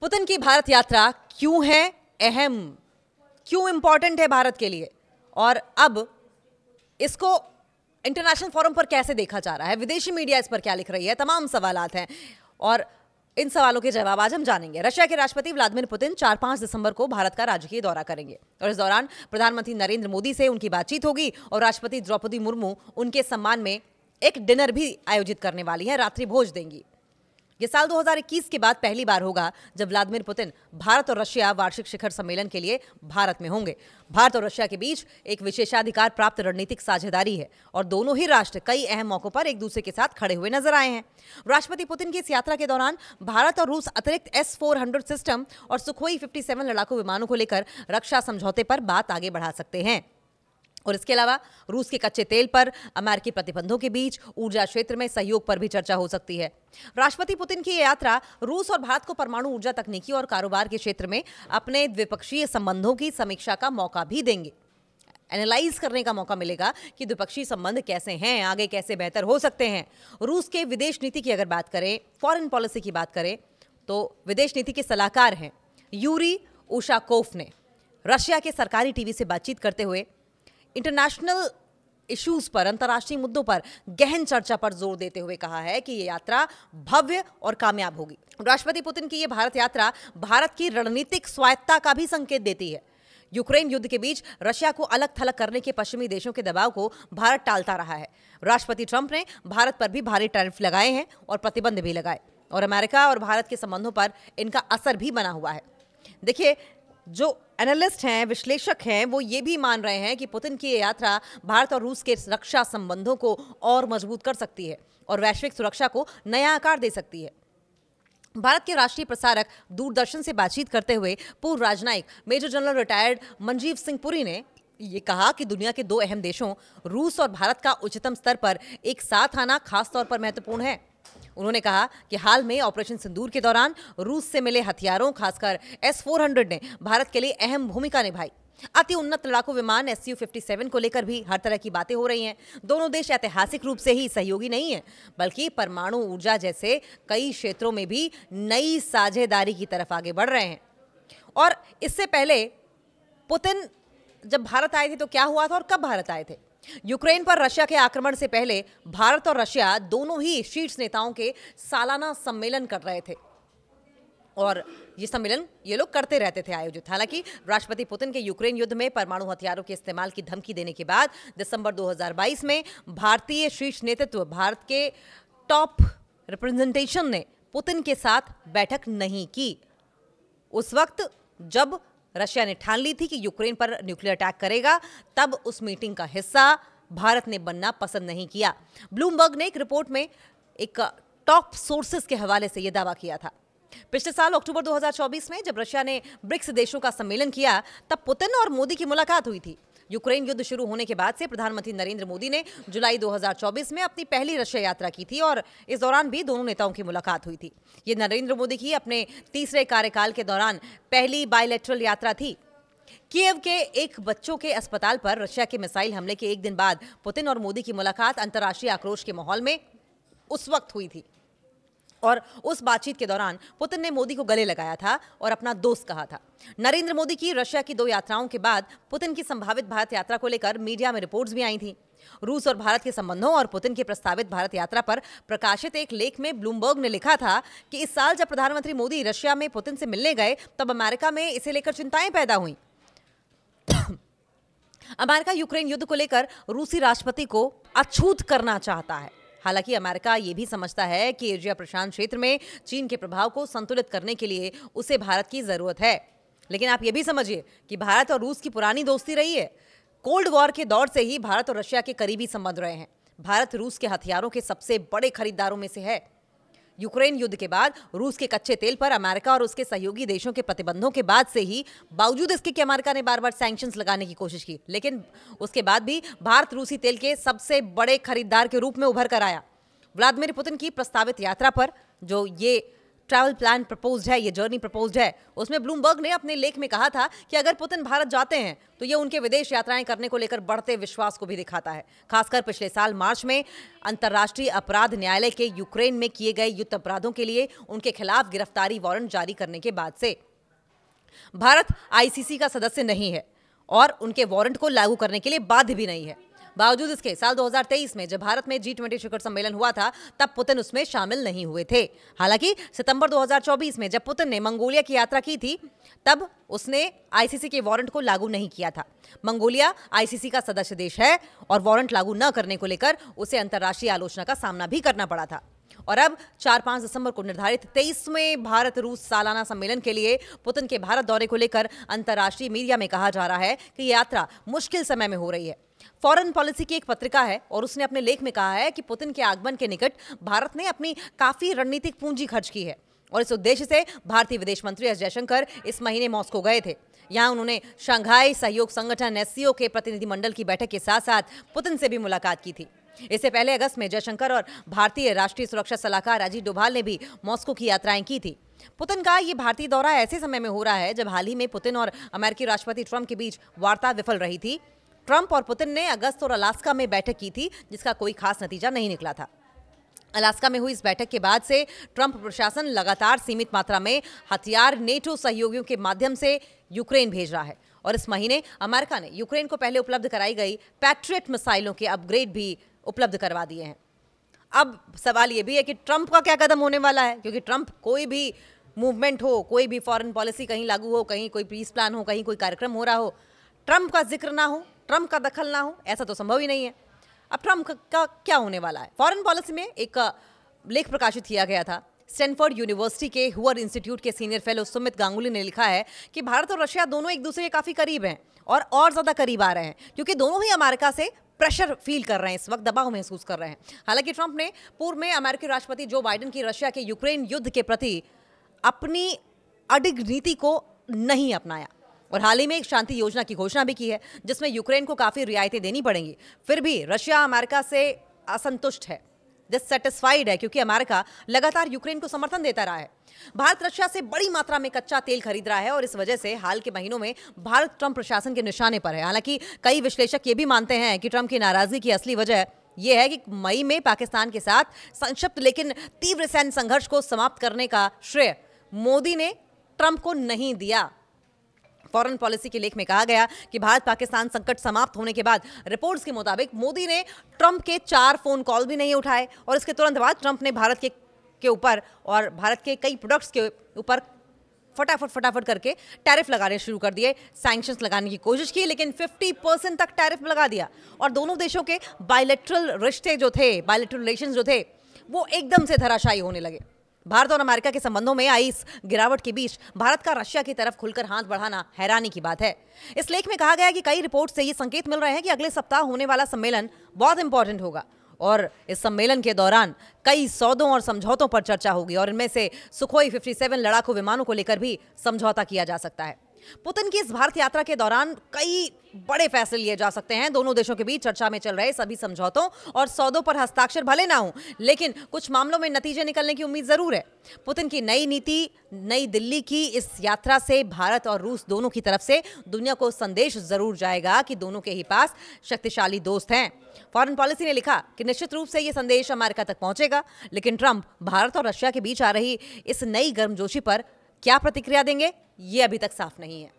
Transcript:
Putin की भारत यात्रा क्यों है अहम, क्यों इंपॉर्टेंट है भारत के लिए, और अब इसको इंटरनेशनल फोरम पर कैसे देखा जा रहा है, विदेशी मीडिया इस पर क्या लिख रही है, तमाम सवालात हैं और इन सवालों के जवाब आज हम जानेंगे। रशिया के राष्ट्रपति व्लादिमीर पुतिन 4-5 दिसंबर को भारत का राजकीय दौरा करेंगे और इस दौरान प्रधानमंत्री नरेंद्र मोदी से उनकी बातचीत होगी और राष्ट्रपति द्रौपदी मुर्मू उनके सम्मान में एक डिनर भी आयोजित करने वाली है, रात्रि भोज देंगी। ये साल 2021 के बाद पहली बार होगा जब व्लादिमीर पुतिन भारत और रशिया वार्षिक शिखर सम्मेलन के लिए भारत में होंगे। भारत और रशिया के बीच एक विशेषाधिकार प्राप्त रणनीतिक साझेदारी है और दोनों ही राष्ट्र कई अहम मौकों पर एक दूसरे के साथ खड़े हुए नजर आए हैं। राष्ट्रपति पुतिन की इस यात्रा के दौरान भारत और रूस अतिरिक्त S-400 सिस्टम और सुखोई 57 लड़ाकू विमानों को लेकर रक्षा समझौते पर बात आगे बढ़ा सकते हैं और इसके अलावा रूस के कच्चे तेल पर अमेरिकी प्रतिबंधों के बीच ऊर्जा क्षेत्र में सहयोग पर भी चर्चा हो सकती है। राष्ट्रपति पुतिन की यह यात्रा रूस और भारत को परमाणु ऊर्जा तकनीकी और कारोबार के क्षेत्र में अपने द्विपक्षीय संबंधों की समीक्षा का मौका भी देंगे। एनालाइज करने का मौका मिलेगा कि द्विपक्षीय संबंध कैसे हैं, आगे कैसे बेहतर हो सकते हैं। रूस के विदेश नीति की अगर बात करें, फॉरेन पॉलिसी की बात करें, तो विदेश नीति के सलाहकार हैं यूरी उशाकोव ने रशिया के सरकारी टीवी से बातचीत करते हुए इंटरनेशनल इश्यूज पर, अंतर्राष्ट्रीय मुद्दों पर गहन चर्चा पर जोर देते हुए कहा है कि यह यात्रा भव्य और कामयाब होगी। राष्ट्रपति पुतिन की यह भारत यात्रा भारत की रणनीतिक स्वायत्तता का भी संकेत देती है। यूक्रेन युद्ध के बीच रशिया को अलग थलग करने के पश्चिमी देशों के दबाव को भारत टालता रहा है। राष्ट्रपति ट्रंप ने भारत पर भी भारी टैरिफ लगाए हैं और प्रतिबंध भी लगाए और अमेरिका और भारत के संबंधों पर इनका असर भी बना हुआ है। देखिए, जो एनालिस्ट हैं, विश्लेषक हैं, वो ये भी मान रहे हैं कि पुतिन की ये यात्रा भारत और रूस के रक्षा संबंधों को और मजबूत कर सकती है और वैश्विक सुरक्षा को नया आकार दे सकती है। भारत के राष्ट्रीय प्रसारक दूरदर्शन से बातचीत करते हुए पूर्व राजनयिक major general retired Manjeev Singh Puri ने ये कहा कि दुनिया के दो अहम देशों रूस और भारत का उच्चतम स्तर पर एक साथ आना खास तौर पर महत्वपूर्ण है। उन्होंने कहा कि हाल में ऑपरेशन सिंदूर के दौरान रूस से मिले हथियारों, खासकर S-400 ने भारत के लिए अहम भूमिका निभाई। अति उन्नत लड़ाकू विमान Su-57 को लेकर भी हर तरह की बातें हो रही हैं। दोनों देश ऐतिहासिक रूप से ही सहयोगी नहीं हैं, बल्कि परमाणु ऊर्जा जैसे कई क्षेत्रों में भी नई साझेदारी की तरफ आगे बढ़ रहे हैं। और इससे पहले पुतिन जब भारत आए थे तो क्या हुआ था और कब भारत आए थे? यूक्रेन पर रशिया के आक्रमण से पहले भारत और रशिया दोनों ही शीर्ष नेताओं के सालाना सम्मेलन कर रहे थे और ये सम्मेलन ये लोग करते रहते थे आयोजित। हालांकि राष्ट्रपति पुतिन के यूक्रेन युद्ध में परमाणु हथियारों के इस्तेमाल की धमकी देने के बाद दिसंबर 2022 में भारतीय शीर्ष नेतृत्व, भारत के टॉप रिप्रेजेंटेशन ने पुतिन के साथ बैठक नहीं की। उस वक्त जब रशिया ने ठान ली थी कि यूक्रेन पर न्यूक्लियर अटैक करेगा, तब उस मीटिंग का हिस्सा भारत ने बनना पसंद नहीं किया। ब्लूमबर्ग ने एक रिपोर्ट में एक टॉप सोर्सेस के हवाले से यह दावा किया था। पिछले साल अक्टूबर 2024 में जब रशिया ने ब्रिक्स देशों का सम्मेलन किया, तब पुतिन और मोदी की मुलाकात हुई थी। यूक्रेन युद्ध शुरू होने के बाद से प्रधानमंत्री नरेंद्र मोदी ने जुलाई 2024 में अपनी पहली रशिया यात्रा की थी और इस दौरान भी दोनों नेताओं की मुलाकात हुई थी। ये नरेंद्र मोदी की अपने तीसरे कार्यकाल के दौरान पहली बायलैटरल यात्रा थी। कीव के एक बच्चों के अस्पताल पर रशिया के मिसाइल हमले के एक दिन बाद पुतिन और मोदी की मुलाकात अंतर्राष्ट्रीय आक्रोश के माहौल में उस वक्त हुई थी और उस बातचीत के दौरान पुतिन ने मोदी को गले लगाया था और अपना दोस्त कहा था। नरेंद्र मोदी की रशिया की 2 यात्राओं के बाद पुतिन की संभावित भारत यात्रा को लेकर मीडिया में रिपोर्ट्स भी आई थी। रूस और भारत के संबंधों और पुतिन की प्रस्तावित भारत यात्रा पर प्रकाशित एक लेख में ब्लूमबर्ग ने लिखा था कि इस साल जब प्रधानमंत्री मोदी रशिया में पुतिन से मिलने गए, तब अमेरिका में इसे लेकर चिंताएं पैदा हुई। अमेरिका यूक्रेन युद्ध को लेकर रूसी राष्ट्रपति को अछूत करना चाहता है। हालांकि अमेरिका ये भी समझता है कि एशिया प्रशांत क्षेत्र में चीन के प्रभाव को संतुलित करने के लिए उसे भारत की जरूरत है। लेकिन आप ये भी समझिए कि भारत और रूस की पुरानी दोस्ती रही है। कोल्ड वॉर के दौर से ही भारत और रशिया के करीबी संबंध रहे हैं। भारत रूस के हथियारों के सबसे बड़े खरीदारों में से है। यूक्रेन युद्ध के बाद रूस के कच्चे तेल पर अमेरिका और उसके सहयोगी देशों के प्रतिबंधों के बाद से ही, बावजूद इसके कि अमेरिका ने बार बार सैंक्शंस लगाने की कोशिश की, लेकिन उसके बाद भी भारत रूसी तेल के सबसे बड़े खरीदार के रूप में उभर कर आया। व्लादिमीर पुतिन की प्रस्तावित यात्रा पर जो ये ट्रैवल प्लान प्रपोज्ड है, ये जर्नी प्रपोज्ड है, उसमें ब्लूमबर्ग ने अपने लेख में कहा था कि अगर पुतिन भारत जाते हैं तो ये उनके विदेश यात्राएं करने को लेकर बढ़ते विश्वास को भी दिखाता है। खासकर पिछले साल मार्च में अंतर्राष्ट्रीय अपराध न्यायालय के यूक्रेन में किए गए युद्ध अपराधों के लिए उनके खिलाफ गिरफ्तारी वारंट जारी करने के बाद से। भारत आईसीसी का सदस्य नहीं है और उनके वारंट को लागू करने के लिए बाध्य भी नहीं है। बावजूद इसके साल 2023 में जब भारत में G20 शिखर सम्मेलन हुआ था तब पुतिन उसमें शामिल नहीं हुए थे। हालांकि सितंबर 2024 में जब पुतिन ने मंगोलिया की यात्रा की थी तब उसने आईसीसी के वारंट को लागू नहीं किया था। मंगोलिया आईसीसी का सदस्य देश है और वारंट लागू न करने को लेकर उसे अंतर्राष्ट्रीय आलोचना का सामना भी करना पड़ा था। और अब 4-5 दिसंबर को निर्धारित 23वें भारत रूस सालाना सम्मेलन के लिए पुतिन के भारत दौरे को लेकर अंतर्राष्ट्रीय मीडिया में कहा जा रहा है कि यह यात्रा मुश्किल समय में हो रही है। फॉरेन पॉलिसी की एक पत्रिका है और उसने अपने लेख में कहा है कि पुतिन के आगमन के निकट भारत ने अपनी काफी रणनीतिक पूंजी खर्च की है और इस उद्देश्य से भारतीय विदेश मंत्री एस जयशंकर इस महीने मॉस्को गए थे। यहां उन्होंने शंघाई सहयोग संगठन एससीओ के प्रतिनिधिमंडल की बैठक के साथ साथ पुतिन से भी मुलाकात की थी। इससे पहले अगस्त में जयशंकर और भारतीय राष्ट्रीय सुरक्षा सलाहकार अजीत डोभाल ने भी मॉस्को की यात्राएं की थी। पुतिन का ये भारतीय दौरा ऐसे समय में हो रहा है जब हाल ही में पुतिन और अमेरिकी राष्ट्रपति ट्रंप के बीच वार्ता विफल रही थी। ट्रंप और पुतिन ने अगस्त और अलास्का में बैठक की थी जिसका कोई खास नतीजा नहीं निकला था। अलास्का में हुई इस बैठक के बाद से ट्रंप प्रशासन लगातार सीमित मात्रा में हथियार नेटो सहयोगियों के माध्यम से यूक्रेन भेज रहा है और इस महीने अमेरिका ने यूक्रेन को पहले उपलब्ध कराई गई पैट्रियट मिसाइलों के अपग्रेड भी उपलब्ध करवा दिए हैं। अब सवाल यह भी है कि ट्रंप का क्या कदम होने वाला है, क्योंकि ट्रंप कोई भी मूवमेंट हो, कोई भी फॉरेन पॉलिसी कहीं लागू हो, कहीं कोई पीस प्लान हो, कहीं कोई कार्यक्रम हो रहा हो, ट्रंप का जिक्र ना हो, ट्रंप का दखल ना हो, ऐसा तो संभव ही नहीं है। अब ट्रंप का क्या होने वाला है? फॉरेन पॉलिसी में एक लेख प्रकाशित किया गया था। स्टैनफोर्ड यूनिवर्सिटी के हुअर इंस्टीट्यूट के सीनियर फेलो सुमित गांगुली ने लिखा है कि भारत और रशिया दोनों एक दूसरे के काफी करीब हैं और ज्यादा करीब आ रहे हैं क्योंकि दोनों ही अमेरिका से प्रेशर फील कर रहे हैं, इस वक्त दबाव महसूस कर रहे हैं। हालांकि ट्रंप ने पूर्व में अमेरिकी राष्ट्रपति जो बाइडेन की रशिया के यूक्रेन युद्ध के प्रति अपनी अडिग नीति को नहीं अपनाया और हाल ही में एक शांति योजना की घोषणा भी की है जिसमें यूक्रेन को काफी रियायतें देनी पड़ेंगी। फिर भी रशिया अमेरिका से असंतुष्ट है, डिससैटिस्फाइड है, क्योंकि अमेरिका लगातार यूक्रेन को समर्थन देता रहा है। भारत रशिया से बड़ी मात्रा में कच्चा तेल खरीद रहा है और इस वजह से हाल के महीनों में भारत ट्रंप प्रशासन के निशाने पर है। हालांकि कई विश्लेषक ये भी मानते हैं कि ट्रंप की नाराजगी की असली वजह यह है कि मई में पाकिस्तान के साथ संक्षिप्त लेकिन तीव्र सैन्य संघर्ष को समाप्त करने का श्रेय मोदी ने ट्रंप को नहीं दिया। फॉरेन पॉलिसी के लेख में कहा गया कि भारत पाकिस्तान संकट समाप्त होने के बाद रिपोर्ट्स के मुताबिक मोदी ने ट्रंप के 4 फोन कॉल भी नहीं उठाए और इसके तुरंत बाद ट्रंप ने भारत के ऊपर और भारत के कई प्रोडक्ट्स के ऊपर फटाफट करके टैरिफ लगाने शुरू कर दिए। सैंक्शंस लगाने की कोशिश की लेकिन 50% तक टैरिफ लगा दिया और दोनों देशों के बायलैटरल रिश्ते जो थे, बायलैटरल रिलेशंस जो थे, वो एकदम से धराशायी होने लगे। भारत और अमेरिका के संबंधों में आई इस गिरावट के बीच भारत का रशिया की तरफ खुलकर हाथ बढ़ाना हैरानी की बात है। इस लेख में कहा गया है कि कई रिपोर्ट से ये संकेत मिल रहे हैं कि अगले सप्ताह होने वाला सम्मेलन बहुत इंपॉर्टेंट होगा और इस सम्मेलन के दौरान कई सौदों और समझौतों पर चर्चा होगी और इनमें से सुखोई 57 लड़ाकू विमानों को लेकर भी समझौता किया जा सकता है। पुतिन की इस भारत यात्रा के दौरान कई बड़े फैसले लिए जा सकते हैं। दोनों देशों के बीच चर्चा में चल रहे सभी समझौतों और सौदों पर हस्ताक्षर भले ना हो, लेकिन कुछ मामलों में नतीजे निकलने की उम्मीद जरूर है। पुतिन की नई नीति, नई दिल्ली की इस यात्रा से भारत और रूस दोनों की तरफ से दुनिया को संदेश जरूर जाएगा कि दोनों के ही पास शक्तिशाली दोस्त हैं। फॉरेन पॉलिसी ने लिखा कि निश्चित रूप से यह संदेश अमेरिका तक पहुंचेगा, लेकिन ट्रंप भारत और रशिया के बीच आ रही इस नई गर्मजोशी पर क्या प्रतिक्रिया देंगे, ये अभी तक साफ नहीं है।